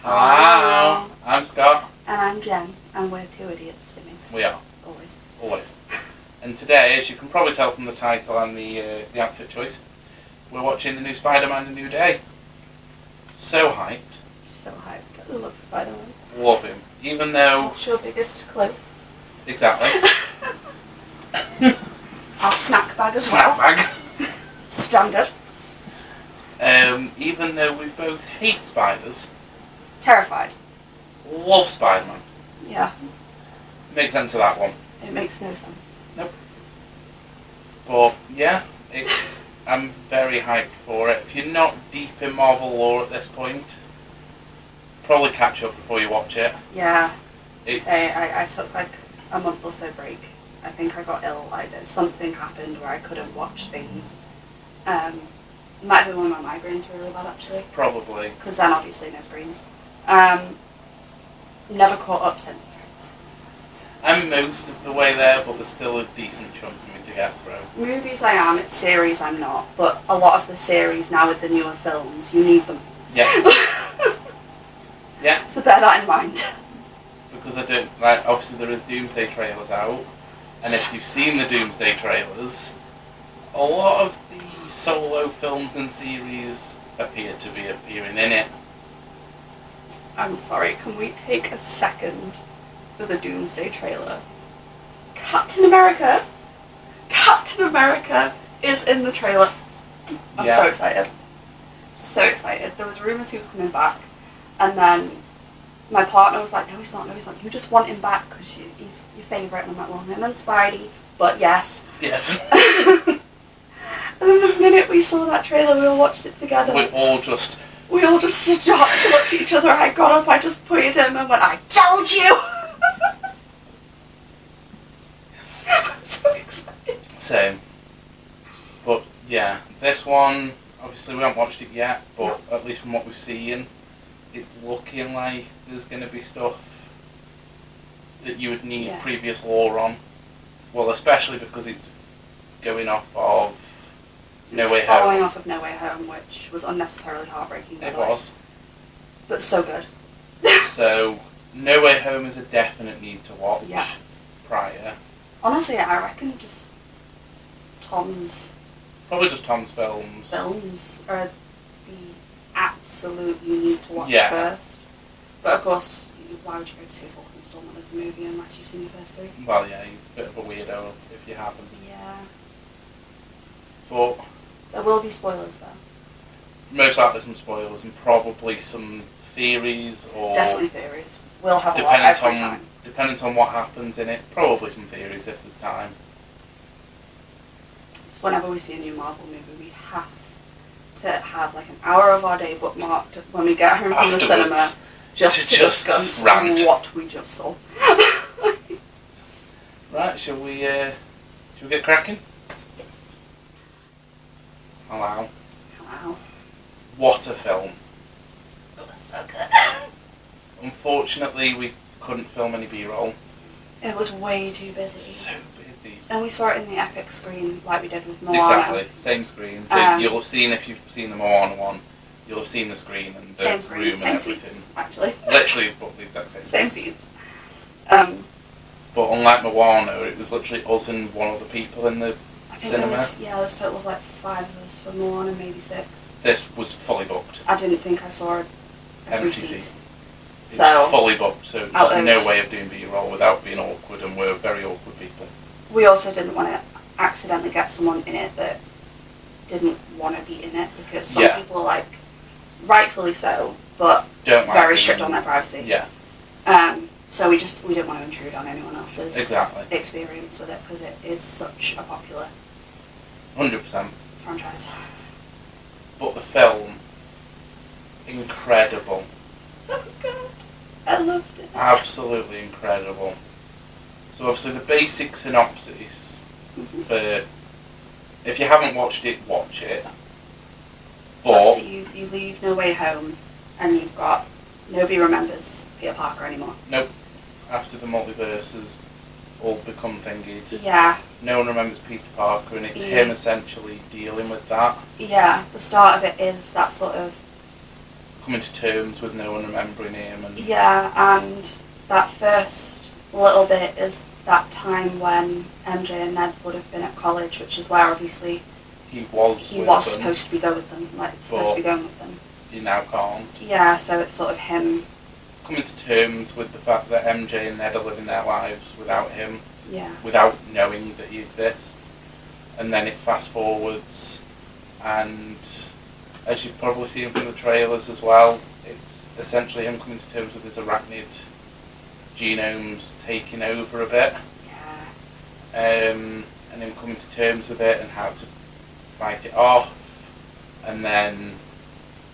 Hello, I'm Scott. And I'm Jen, and we're two idiots stimming. We are. Always. And today, as you can probably tell from the title and the outfit choice, we're watching the new Spider-Man: A New Day. So hyped. So hyped. I love Spider-Man. Love him. Even though... What's your biggest clue? Exactly. Our snack bag as Snack well. bag. Standard. Even though we both hate spiders, Terrified. love Spider-Man. Yeah. Makes sense of that one. It makes no sense. Nope. But yeah, I'm very hyped for it. If you're not deep in Marvel lore at this point, probably catch up before you watch it. Yeah. It's I took like a month or so break. I think I got ill. Something happened where I couldn't watch things. It might have been when my migraines were really bad actually. probably. Because then obviously no screens. Never caught up since. I'm most of the way there, but there's still a decent chunk for me to get through. Movies I am, it's series I'm not. But a lot of the series now with the newer films, you need them. Yeah. Yeah. So bear that in mind. Because I don't like. Obviously, there is Doomsday trailers out, and if you've seen the Doomsday trailers, a lot of the solo films and series appear to be appearing in it. I'm sorry, can we take a second for the Doomsday trailer? Captain America! Captain America is in the trailer. I'm so excited. So excited. There was rumours he was coming back, and then my partner was like, no he's not, you just want him back because he's your favourite. And I'm like, well, him and Spidey, but yes. Yes. And then the minute we saw that trailer, we all watched it together. We all just stopped, looked at each other. I got up, I just pointed him and went, I told you! I'm so excited. Same. But yeah, this one, obviously we haven't watched it yet, but at least from what we've seen, it's looking like there's going to be stuff that you would need previous lore on. Well, especially because it's going off of No Way Home. Following off of No Way Home, which was unnecessarily heartbreaking. It was. But so good. So, No Way Home is a definite need to watch prior. Honestly, I reckon just Tom's... Probably just Tom's films. Films are the absolute you need to watch Yeah. first. But of course, why would you go to see a fourth installment of the movie unless you've seen the first three? Well, yeah, you're a bit of a weirdo if you haven't. Yeah. But There will be spoilers though. most likely some spoilers and probably some theories or... Definitely theories. We'll have a lot every time. Depending on what happens in it, probably some theories if there's time. So whenever we see a new Marvel movie, we have to have like an hour of our day bookmarked when we get home from the cinema just to discuss rant. what we just saw. Right, shall we get cracking? Yes. Hello. Wow. What a film. It was so good. Unfortunately, we couldn't film any B-roll. It was way too busy. So busy. And we saw it in the Epic screen like we did with Moana. Exactly, same screen. So you'll have seen, if you've seen the Moana one, you'll have seen the screen and the same screen, room same and everything. Seats, actually. Literally, but the exact same. Same seats. seats. But unlike Moana, it was literally us and one other people in the cinema. There was a total of like 5 of us for Moana, maybe 6. This was fully booked. I didn't think I saw a free seat. It So, was fully booked, so just no way of doing B-roll without being awkward, and we're very awkward people. we also didn't want to accidentally get someone in it that didn't want to be in it, because some people, like, rightfully so, but Don't like very being strict on their privacy. Yeah. So we didn't want to intrude on anyone else's experience with it, because it is such a popular 100%. franchise. But the film, incredible. So good. I loved it. Absolutely incredible. So obviously the basic synopsis, for if you haven't watched it, watch it. But you leave No Way Home, and you've got nobody remembers Peter Parker anymore. Nope. After the multiverses all become thingied. Yeah. No one remembers Peter Parker, and it's him essentially dealing with that. Yeah, the start of it is that sort of coming to terms with no one remembering him. And Yeah, and that first little bit is that time when MJ and Ned would have been at college, which is where obviously he was supposed to be going with them, He now can't. Yeah, so it's sort of him coming to terms with the fact that MJ and Ned are living their lives without him, Yeah. without knowing that he exists. And then it fast forwards, and as you've probably seen from the trailers as well, it's essentially him coming to terms with his arachnid genomes taking over a bit. Yeah. And him coming to terms with it and how to fight it off, and then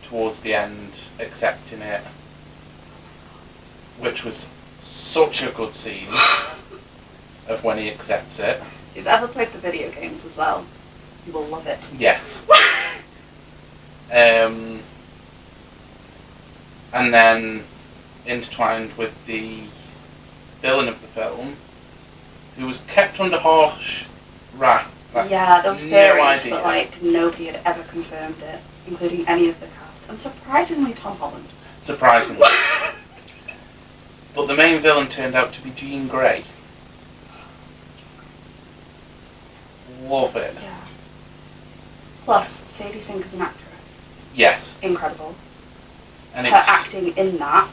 towards the end accepting it, which was such a good scene of when he accepts it. If you've ever played the video games as well, you will love it. Yes. And then intertwined with the villain of the film, who was kept under harsh wrath. Yeah, there was theories, but like nobody had ever confirmed it, including any of the cast, and surprisingly Tom Holland. Surprisingly. But the main villain turned out to be Jean Grey. Love it. Yeah. Plus, Sadie Sink is an actress. Yes. Incredible. And her acting in that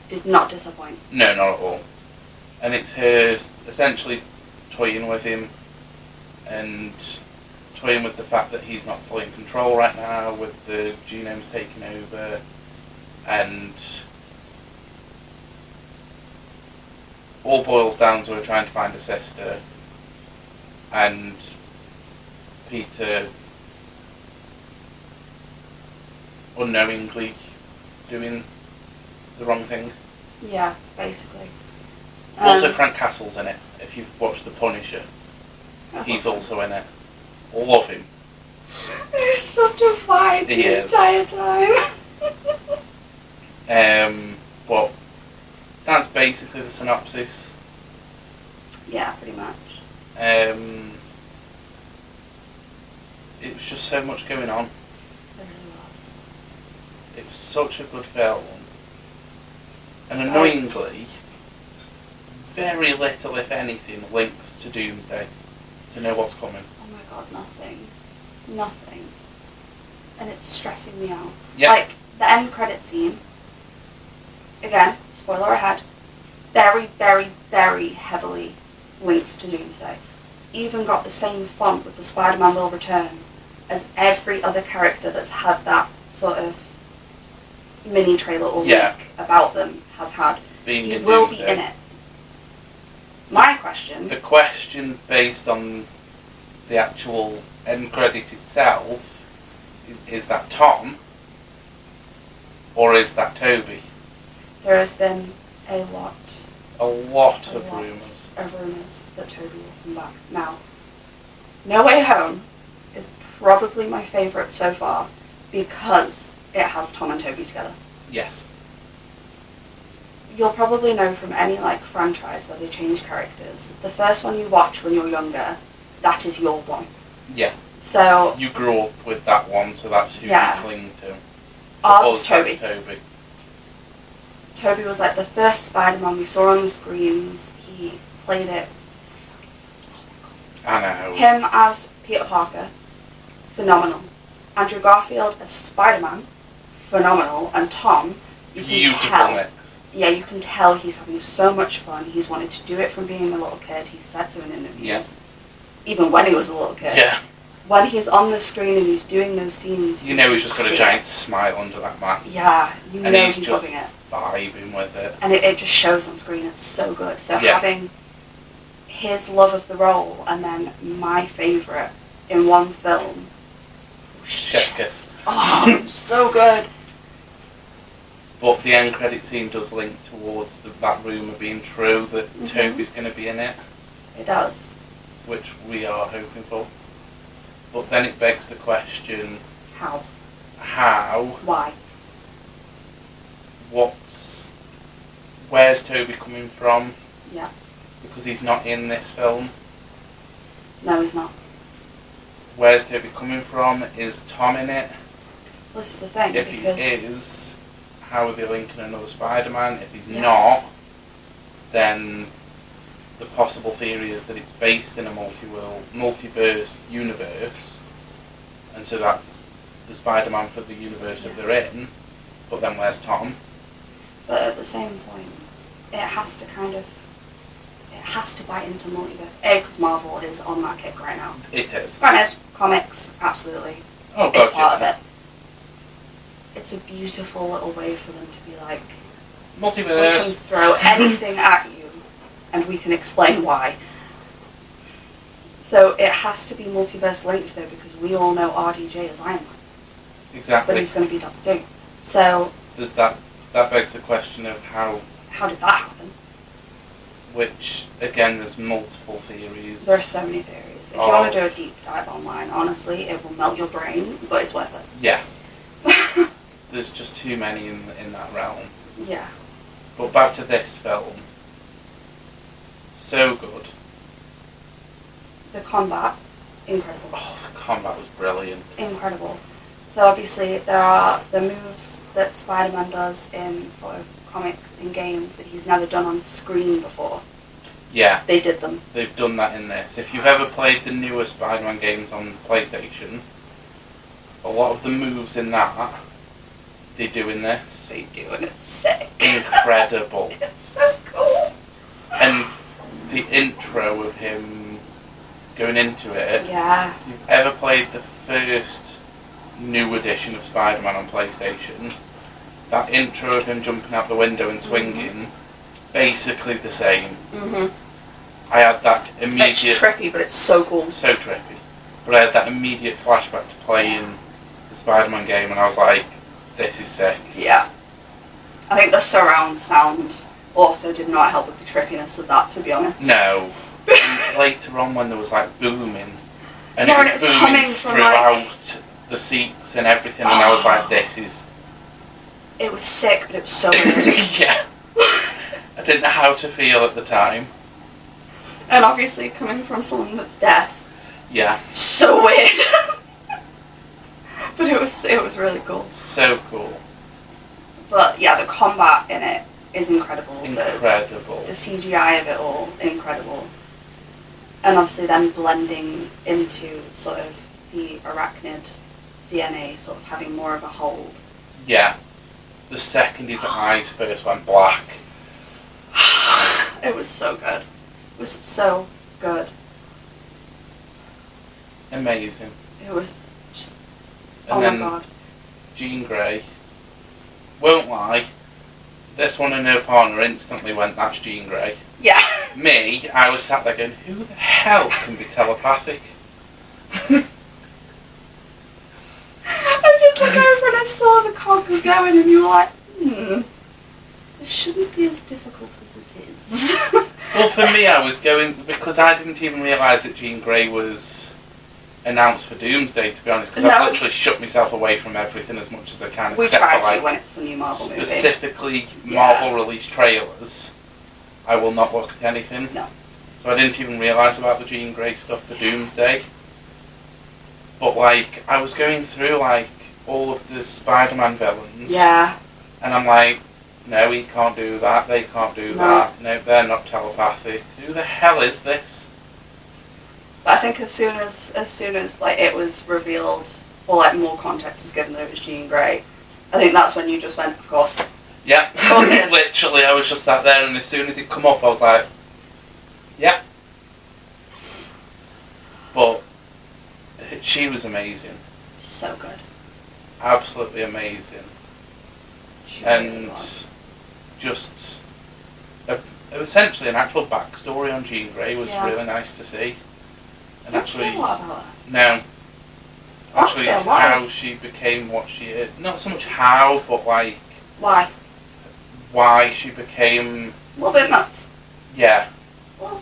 did not disappoint. No, not at all. And it's her essentially toying with him and toying with the fact that he's not fully in control right now, with the genomes taking over, and all boils down to her trying to find a sister, and Peter unknowingly doing the wrong thing. Yeah, basically. Also Frank Castle's in it, if you've watched The Punisher. He's also in it. Love him. He's such a vibe the entire time. But that's basically the synopsis. Yeah, pretty much. It was just so much going on. It really was. It was such a good film. And annoyingly, very little, if anything, links to Doomsday, to know what's coming. Oh my god, nothing. Nothing. And it's stressing me out. Yep. Like, the end credit scene, again, spoiler ahead, very, very, very heavily links to Doomsday. It's even got the same font with the Spider-Man Will Return as every other character that's had that sort of mini trailer or leak about them has had. He will be in it. My question... The question based on the actual end credit itself, is that Tom or is that Toby? There has been a lot of rumours. That Toby will come back. Now, No Way Home is probably my favourite so far because it has Tom and Toby together. Yes. You'll probably know from any like franchise where they change characters, the first one you watch when you're younger, that is your one. Yeah. So you grew up with that one, so that's who you cling to. Ours is Toby. Toby. Toby was like the first Spider-Man we saw on the screens. He played it. I know. Him as Peter Parker, phenomenal. Andrew Garfield as Spider-Man, phenomenal. And Tom, you can tell. Mix. Yeah, you can tell he's having so much fun. He's wanted to do it from being a little kid. He said so in interviews. Yeah. Even when he was a little kid. Yeah. When he's on the screen and he's doing those scenes, you know he's just got a giant smile under that mask. Yeah, you know he's loving it. Vibing with it. And it just shows on screen. It's so good. So having his love of the role and then my favourite in one film. Chef's kiss. Oh, so good. But the end credit scene does link towards that rumour being true that Toby's going to be in it. It does. Which we are hoping for. But then it begs the question... How? Why? Where's Toby coming from? Yeah. Because he's not in this film. No, he's not. Where's Toby coming from? Is Tom in it? This is the thing, if he is, how are they linking another Spider-Man? If he's Yeah. not, then the possible theory is that it's based in a multiverse universe, and so that's the Spider-Man for the universe that they're in. But then where's Tom? But at the same point, it has to bite into multiverse. Because Marvel is on that kick right now. It is. Granted, comics, absolutely, Oh, is God, part of yeah. it. It's a beautiful little way for them to be like, we can Multiverse. throw anything at you, and we can explain why. So it has to be multiverse linked though, because we all know RDJ is Iron Man, but Exactly. he's going to be Doctor Doom. So Does that begs the question of how, how did that happen? which, again, there's multiple theories. There are so many theories. If you want to do a deep dive online, honestly, it will melt your brain, but it's worth it. Yeah. There's just too many in that realm. Yeah. But back to this film. So good. The combat, incredible. Oh, the combat was brilliant. Incredible. So obviously there are the moves that Spider-Man does in sort of comics and games that he's never done on screen before. Yeah, They did them. they've done that in this. If you've ever played the newer Spider-Man games on PlayStation, a lot of the moves in that, they do in this. They do, and it's sick. Incredible. It's so cool. And the intro of him going into it, Yeah. if you've ever played the first new edition of Spider-Man on PlayStation, that intro of him jumping out the window and swinging, basically the same. Mhm. I had that It's immediate, trippy, but it's so cool. so trippy, but I had that immediate flashback to playing the Spider-Man game, and I was like, this is sick. Yeah. I think the surround sound also did not help with the trippiness of that, to be honest. No. And later on when there was like booming, and Yeah, and it it was was booming coming from, throughout the seats and everything, and I was like, this is, It was sick, but it was so weird. yeah. I didn't know how to feel at the time. And obviously, coming from someone that's deaf, Yeah, so weird. But it was really cool. so cool. But yeah, the combat in it is incredible. Incredible. The CGI of it all, incredible. And obviously then blending into sort of the arachnid DNA, sort of having more of a hold. Yeah. The second his eyes first went black. It was so good. It was so good. Amazing. It was just, And oh then my god. Jean Grey. Won't lie, this one and her partner instantly went, that's Jean Grey. Yeah. Me, I was sat there going, who the hell can be telepathic? I just looked over and I saw the cogs going and you were like, this shouldn't be as difficult as it is. Well, for me, I was going, because I didn't even realise that Jean Grey was announced for Doomsday, to be honest, because I've No. literally shut myself away from everything as much as I can, We except tried for to like when it's a new Marvel movie. specifically Yeah. Marvel release trailers. I will not look at anything. No. So I didn't even realise about the Jean Grey stuff for Doomsday. But like, I was going through like all of the Spider-Man villains, Yeah. and I'm like, no, he can't do that, they can't do No. that, no, they're not telepathic. Who the hell is this? But I think as soon as like it was revealed or like more context was given that it was Jean Grey, I think that's when you just went, of course. Yeah, Of course it is. literally, I was just sat there, and as soon as it come up, I was like, yeah. But she was amazing, So good. absolutely amazing, She really and was. just essentially an actual backstory on Jean Grey was Yeah. really nice to see. And Don't say a lot about her. no, Honestly, actually a lot. how she became what she is. Not so much how, but like Why? why she became. A little bit nuts. Yeah, Well,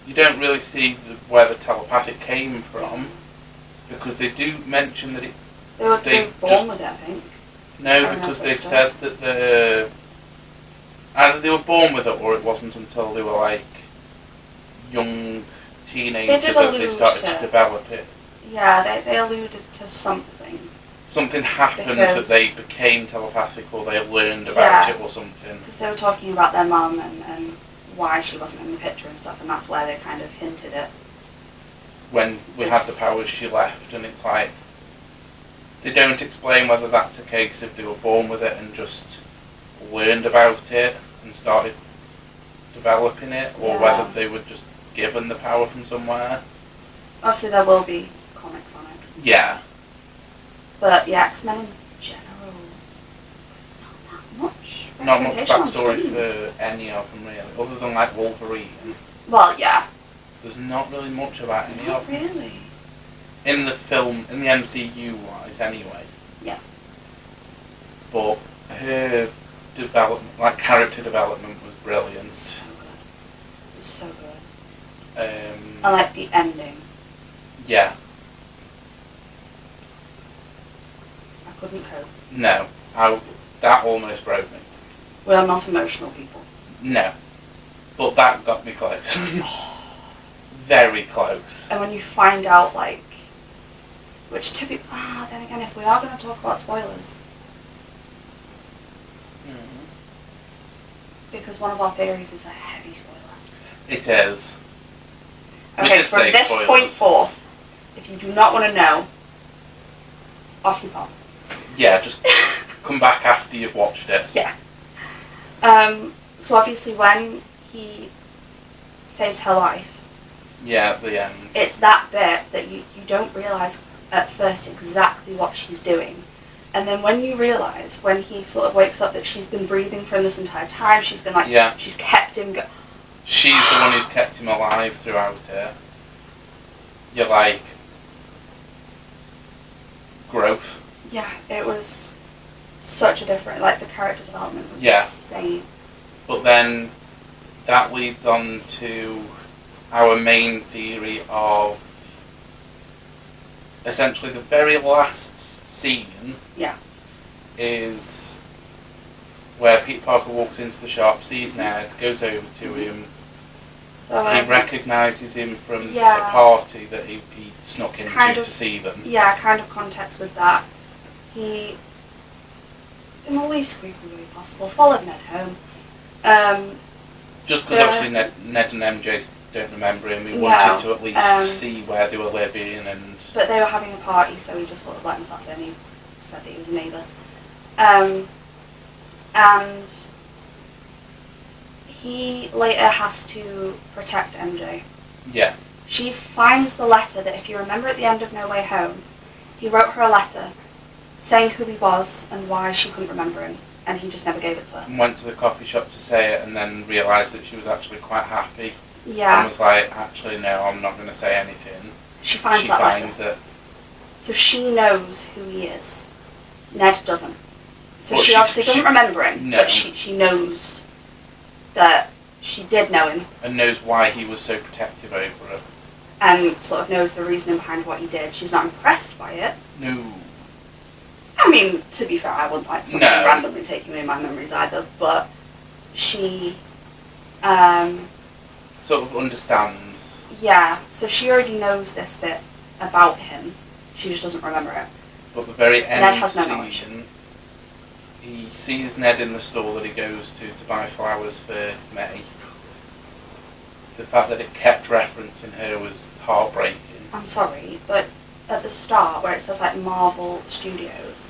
you don't really see where the telepathic came from, because they do mention that it. they were They born just- with it, I think. No, Oh, because that's they what said that either they were born with it, or it wasn't until they were like young teenagers did that they allude started to to- develop it. Yeah, they alluded to something. something happened Because- that they became telepathic or they learned about Yeah. it or something. Because they were talking about their mum and why she wasn't in the picture and stuff, and that's where they kind of hinted it. When we had the It's- powers, she left, and it's like they don't explain whether that's a case if they were born with it and just learned about it and started developing it, or Yeah. whether they were just given the power from somewhere. Obviously, there will be comics on it. Yeah, But the X-Men in general, there's not that much not much representation on backstory screen. for any of them really, other than like Wolverine. Well, yeah. There's not really much about any Not of them. really. In the film, in the MCU wise anyway. Yeah. But her development, like character development, was brilliant. So good. It was so good. I I like the ending. Yeah, I couldn't cope. no, that almost broke me. We're not emotional people. No, but that got me close. Very close. And when you find out, like, which to be, then again, if we are going to talk about spoilers, because one of our theories is a heavy spoiler. It is. We Okay, did from say this spoilers. point forth, if you do not want to know, off you pop. Yeah, just come back after you've watched it. Yeah. So obviously when he saves her life, Yeah, at the end. it's that bit that you don't realise at first exactly what she's doing. And then when you realise, when he sort of wakes up, that she's been breathing for him this entire time, she's been like, Yeah. she's kept him She's the one who's kept him alive throughout it. You're like, growth. Yeah, it was such a different, like the character development was Yeah. insane. But then that leads on to our main theory of essentially the very last scene. Yeah. Is where Peter Parker walks into the shop, sees Ned, goes over to him. So He recognises him from Yeah. a party that he snuck into Kind of- to see them. yeah, kind of context with that. He, in the least creepy way possible, followed Ned home. Just because Yeah. obviously Ned and MJ don't remember him, he No, wanted to at least um, see where they were living and... But they were having a party, so he just sort of let himself in. He said that he was a neighbour. And he later has to protect MJ. Yeah, She finds the letter that, if you remember at the end of No Way Home, he wrote her a letter saying who he was and why she couldn't remember him, and he just never gave it to her. and went to the coffee shop to say it and then realised that she was actually quite happy. And Yeah, was like, actually no, I'm not going to say anything. she finds She that letter. finds it. So she knows who he is. Ned doesn't. So Well, she obviously doesn't remember him, No. but she knows that she did know him, And knows why he was so protective over her. and sort of knows the reasoning behind what he did. She's not impressed by it. No. I mean, to be fair, I wouldn't like something No. randomly taking away my memories either, but she, Sort of understands. yeah, so she already knows this bit about him. She just doesn't remember it. But the very end Ned has no knowledge. scene, he sees Ned in the store that he goes to buy flowers for May. The fact that it kept referencing her was heartbreaking. I'm sorry, but at the start, where it says like Marvel Studios,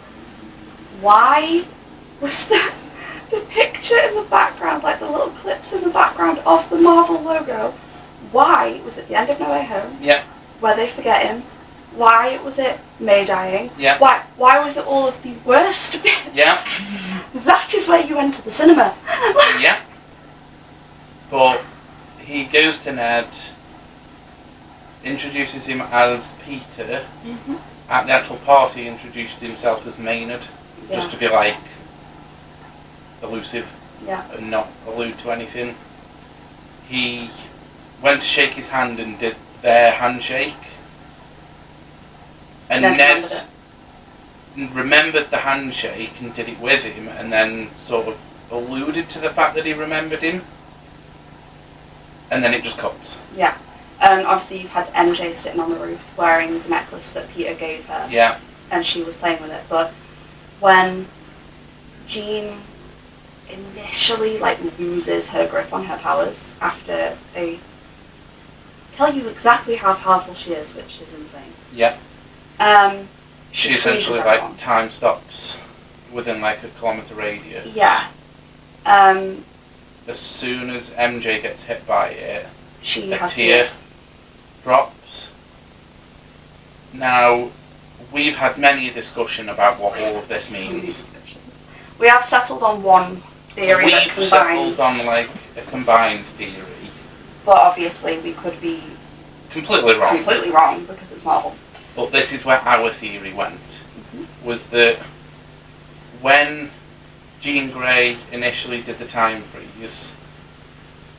why was the picture in the background, like the little clips in the background of the Marvel logo, why was it the end of No Way Home, Yeah, where they forget him? Why was it May dying? yeah, Why was it all of the worst bits? yeah, That is where you enter the cinema. yeah. But he goes to Ned, introduces him as Peter. Mhm. At the actual party, introduced himself as Maynard, just Yeah. to be like elusive Yeah. and not allude to anything. He went to shake his hand and did their handshake. And Ned Ned remembered remembered the handshake and did it with him, and then sort of alluded to the fact that he remembered him. And then it just cuts. Yeah. And obviously you've had MJ sitting on the roof wearing the necklace that Peter gave her. Yeah, and she was playing with it. But when Jean initially loses her grip on her powers after they tell you exactly how powerful she is, which is insane. Yeah. She essentially everyone. Time stops within a kilometre radius. Yeah. As soon as MJ gets hit by it, she a has tear tears. drops. Now, we've had many a discussion about what all of this means. We have settled on one theory that We've combines. settled on a combined theory. But obviously we could be Completely wrong. because it's Marvel. But this is where our theory went. Was that when Jean Grey initially did the time freeze,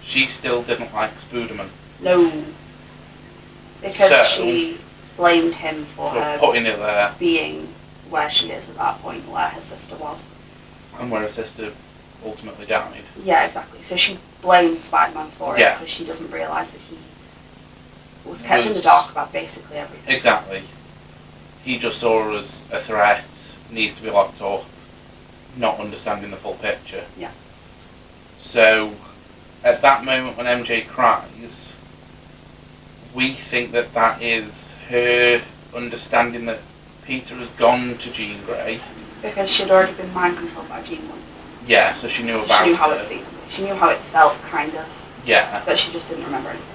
she still didn't like Spooderman. No. Because So, she blamed him for her putting it there, being where she is at that point, where her sister was. and where her sister ultimately died. Yeah, exactly. So she blames Spider-Man for it Yeah. because she doesn't realise that he was kept in the dark about basically everything. Exactly. He just saw her as a threat, needs to be locked up, not understanding the full picture. Yeah. So, at that moment when MJ cries, we think that that is her understanding that Peter has gone to Jean Grey. Because she'd already been mind controlled by Jean once. Yeah, so she knew So about she knew how it. she knew how it felt, kind of, Yeah. but she just didn't remember anything.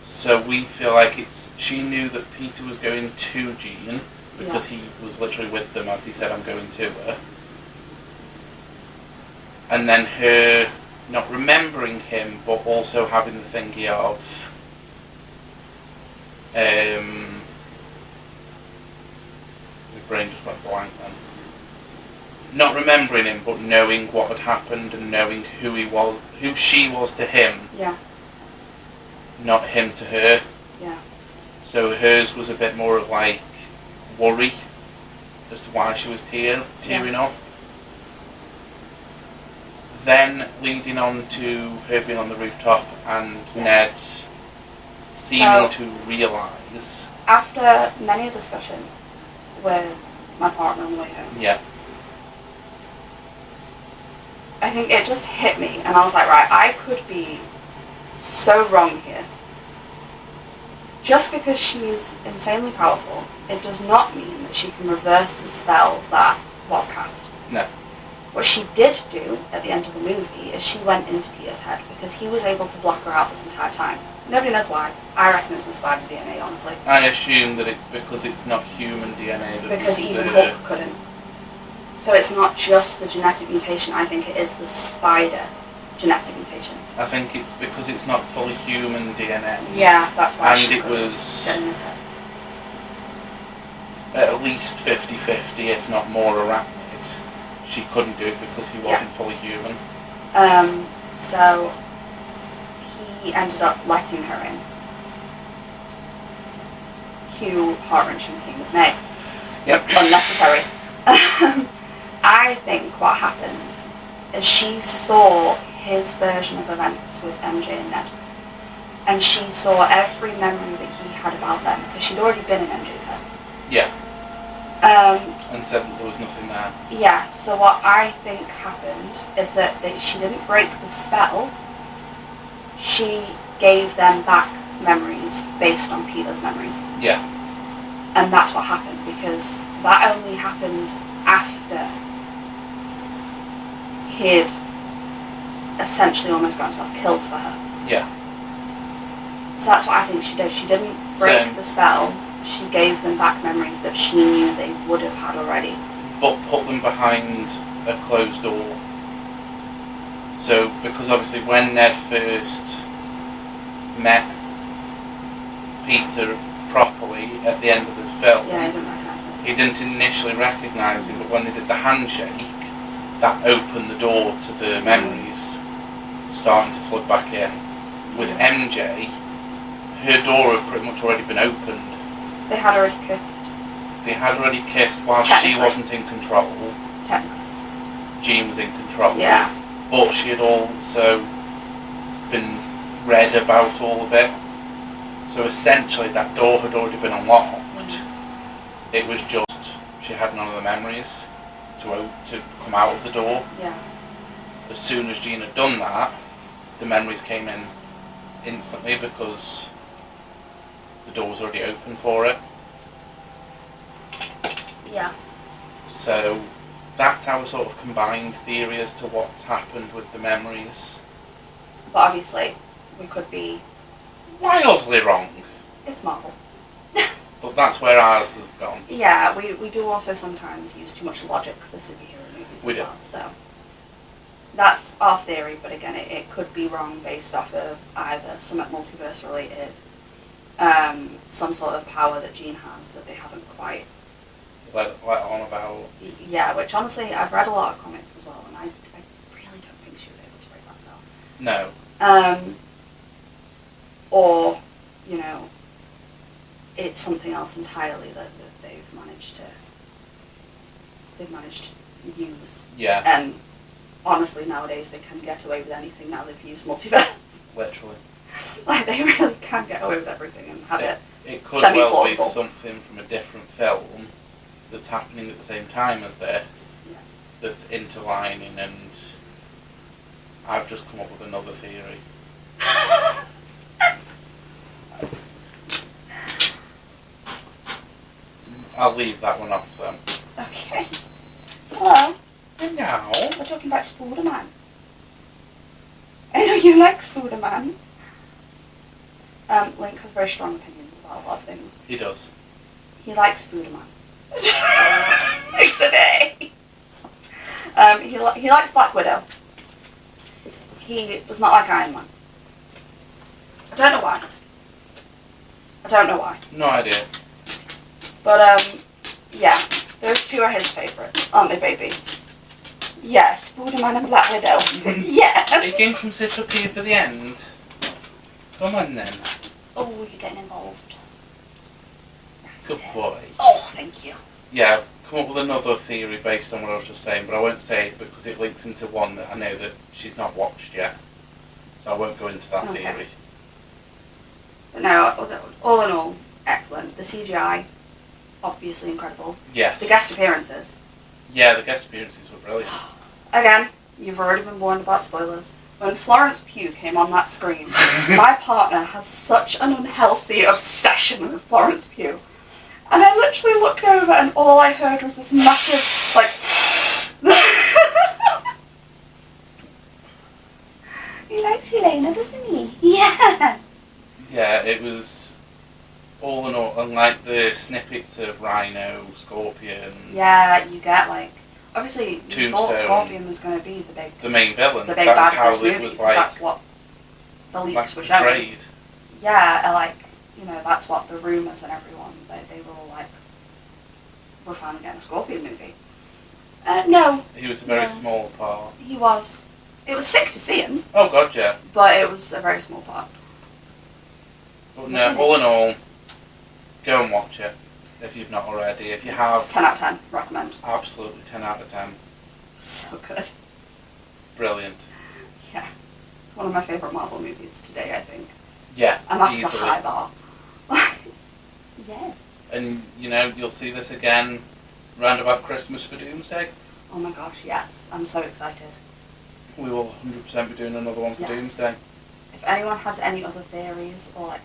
So we feel like she knew that Peter was going to Jean because he was literally with them as he said, I'm going to her. And then her not remembering him, but also having the thingy of my brain just went blank then. Not remembering him, but knowing what had happened and knowing who he was, who she was to him. Yeah. Not him to her. Yeah. So hers was a bit more of worry as to why she was tearing up. Then leading on to her being on the rooftop and Ned seeming to realise. After many a discussion with my partner on the way home, Yeah. I think it just hit me and I was like, right, I could be so wrong here. Just because she's insanely powerful, it does not mean that she can reverse the spell that was cast. No. What she did do at the end of the movie is she went into Peter's head because he was able to block her out this entire time. Nobody knows why. I reckon it's the spider DNA, honestly. I assume that it's because it's not human DNA. Because even Hulk couldn't. So it's not just the genetic mutation, I think it is the spider genetic mutation. I think it's because it's not fully human DNA. Yeah, that's why And she it couldn't was get in his head. at least 50-50, if not more arachnid. She couldn't do it because he wasn't fully human. So he ended up letting her in. Cue heart-wrenching scene with Meg. Yep. Unnecessary. I think what happened is she saw his version of events with MJ and Ned. And she saw every memory that he had about them because she'd already been in MJ's head. Yeah. And said that there was nothing there. Yeah, so what I think happened is that she didn't break the spell. She gave them back memories based on Peter's memories. Yeah. And that's what happened because that only happened after he'd essentially almost got himself killed for her. Yeah. So that's what I think she did. She didn't break the spell. She gave them back memories that she knew they would have had already. But put them behind a closed door. So, because obviously when Ned first met Peter properly at the end of the film, Yeah, I didn't recognise him. he didn't initially recognise him, but when they did the handshake, that opened the door to the memories starting to flood back in. With MJ, her door had pretty much already been opened. They had already kissed. They had already kissed while she wasn't in control. Technically. Jean was in control. Yeah. But she had also been read about all of it. So essentially that door had already been unlocked. it was just she had none of the memories to come out of the door. Yeah. As soon as Jean had done that, the memories came in instantly because the door was already open for it. Yeah. So that's our sort of combined theory as to what's happened with the memories. But obviously, we could be... Wildly wrong. It's Marvel. But that's where ours has gone. Yeah, we do also sometimes use too much logic for superhero movies We as do. well, so... That's our theory, but again, it could be wrong based off of either somewhat multiverse related, some sort of power that Jean has that they haven't quite... Let on about. Yeah, which honestly, I've read a lot of comics as well, and I really don't think she was able to break that spell. No. Or, you know, it's something else entirely that they've managed to use. Yeah. And honestly, nowadays they can get away with anything now they've used multiverse. Literally. Like, they really can get away with everything and have it It could well be semi-plausible. something from a different film that's happening at the same time as this, Yeah. that's interlining, and I've just come up with another theory. I'll leave that one off then. Okay. Hello. And now, We're talking about Spider-Man. I know you like Spider-Man. Link has very strong opinions about a lot of things. he does. He likes Spider-Man. Thanks a day. He likes Black Widow. He does not like Iron Man. I don't know why. No idea. But, yeah. Those two are his favourites, aren't they, baby? Yeah, Spider-Man and Black Widow. Yeah. Are you going to come sit up here for the end? Come on then. Oh, you're getting involved. That's Good it. boy. Oh, thank you. Yeah, I've come up with another theory based on what I was just saying, but I won't say it because it links into one that I know that she's not watched yet. So I won't go into that Okay. theory. But no, all in all, excellent. The CGI, obviously incredible. Yes. The guest appearances. Yeah, the guest appearances were brilliant. Again, you've already been warned about spoilers. When Florence Pugh came on that screen, my partner has such an unhealthy obsession with Florence Pugh. And I literally looked over and all I heard was this massive, like... He likes Helena, doesn't he? Yeah! Yeah, it was all in all, unlike the snippets of Rhino, Scorpion, Yeah, you get like... Obviously, you thought Tombstone. Scorpion was going to be the main villain. the big That's bad how of this it movie, was because like, that's what the leaks were like showing. portrayed. Yeah, like, you know, that's what the rumours and everyone, they were all like, we're finally getting a Scorpion movie. No, He was a very No. small part. he was. It was sick to see him, Oh god, yeah. but it was a very small part. But no, all in all, go and watch it if you've not already. If you have, 10 out of 10, recommend. absolutely 10 out of 10. So good. Brilliant. Yeah. It's one of my favourite Marvel movies today, I think. Yeah, And that's just a easily. high bar. Yeah. And, you know, you'll see this again round about Christmas for Doomsday. Oh my gosh, yes. I'm so excited. We will 100% be doing another one for Yes. Doomsday. If anyone has any other theories or like...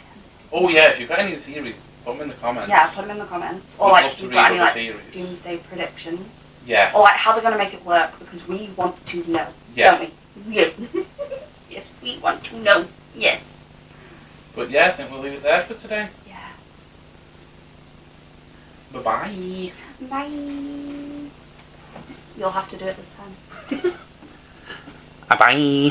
Oh yeah, if you've got any theories, put them in the comments. Yeah, put them in the comments. Or We'd like love if to you've read got any other like theories. Doomsday predictions. Yeah, Or like how they're going to make it work, because we want to know. Yeah. Don't we? Yeah. Yes, we want to know. Yes. but yeah, I think we'll leave it there for today. Yeah. Bye-bye. Bye. You'll have to do it this time. Bye-bye.